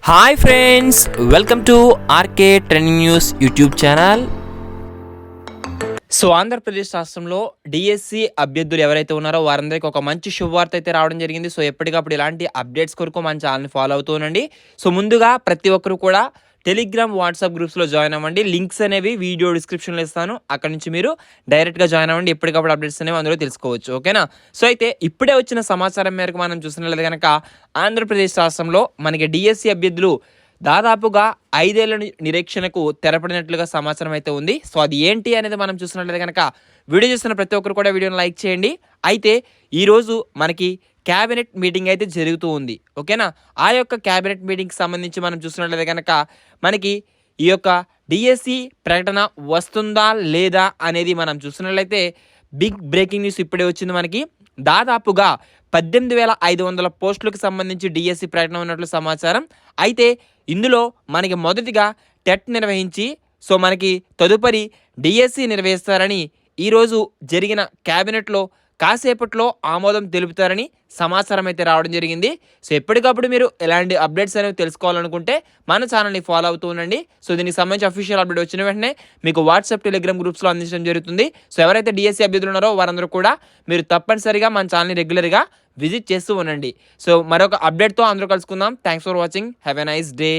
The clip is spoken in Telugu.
Hi friends, welcome to RK trending news YouTube channel. So Andhra Pradesh రాష్ట్రంలో డిఎస్సి అభ్యర్థులు ఎవరైతే ఉన్నారో వారందరికీ ఒక మంచి శుభవార్త అయితే రావడం జరిగింది. సో ఎప్పటికప్పుడు ఇలాంటి అప్డేట్స్ కొరకు మన ఛానల్ని ఫాలో అవుతూ ఉండండి. సో ముందుగా ప్రతి ఒక్కరు కూడా టెలిగ్రామ్, వాట్సాప్ గ్రూప్స్లో జాయిన్ అవ్వండి. లింక్స్ అనేవి వీడియో డిస్క్రిప్షన్లో ఇస్తాను. అక్కడ నుంచి మీరు డైరెక్ట్గా జాయిన్ అవ్వండి. ఎప్పటికప్పుడు అప్డేట్స్ అనేవి అందులో తెలుసుకోవచ్చు. ఓకేనా? సో అయితే ఇప్పుడే వచ్చిన సమాచారం మేరకు మనం చూసినట్లయితే కనుక ఆంధ్రప్రదేశ్ రాష్ట్రంలో మనకి డిఎస్సి అభ్యర్థులు దాదాపుగా 5 ఏళ్ల నిరీక్షణకు తెరపడినట్లుగా సమాచారం అయితే ఉంది. సో అది ఏంటి అనేది మనం చూసినట్లయితే కనుక వీడియో చూస్తున్న ప్రతి ఒక్కరు కూడా వీడియోని లైక్ చేయండి. అయితే ఈరోజు మనకి క్యాబినెట్ మీటింగ్ అయితే జరుగుతూ ఉంది. ఓకేనా? ఆ యొక్క క్యాబినెట్ మీటింగ్కి సంబంధించి మనం చూసినట్లయితే కనుక మనకి ఈ యొక్క డిఎస్సి ప్రకటన వస్తుందా లేదా అనేది మనం చూసినట్లయితే బిగ్ బ్రేకింగ్ న్యూస్ ఇప్పుడే వచ్చింది. మనకి దాదాపుగా 18,500 పోస్టులకు సంబంధించి డిఎస్సి ప్రకటన ఉన్నట్లు సమాచారం. అయితే ఇందులో మనకి మొదటిగా టెట్ నిర్వహించి సో మనకి తదుపరి డిఎస్సి నిర్వహిస్తారని ఈరోజు జరిగిన క్యాబినెట్లో కాసేపట్లో ఆమోదం తెలుపుతారని సమాచారం అయితే రావడం జరిగింది. సో ఎప్పటికప్పుడు మీరు ఎలాంటి అప్డేట్స్ అనేవి తెలుసుకోవాలనుకుంటే మన ఛానల్ని ఫాలో అవుతూ ఉండండి. సో దీనికి సంబంధించి అఫీషియల్ అప్డేట్ వచ్చిన వెంటనే మీకు వాట్సాప్, టెలిగ్రామ్ గ్రూప్స్లో అందించడం జరుగుతుంది. సో ఎవరైతే డిఎస్సి అభ్యర్థులు ఉన్నారో వారందరూ కూడా మీరు తప్పనిసరిగా మన ఛానల్ని రెగ్యులర్గా విజిట్ చేస్తూ ఉండండి. సో మరొక అప్డేట్తో అందరూ కలుసుకుందాం. Thanks for watching. Have a nice day.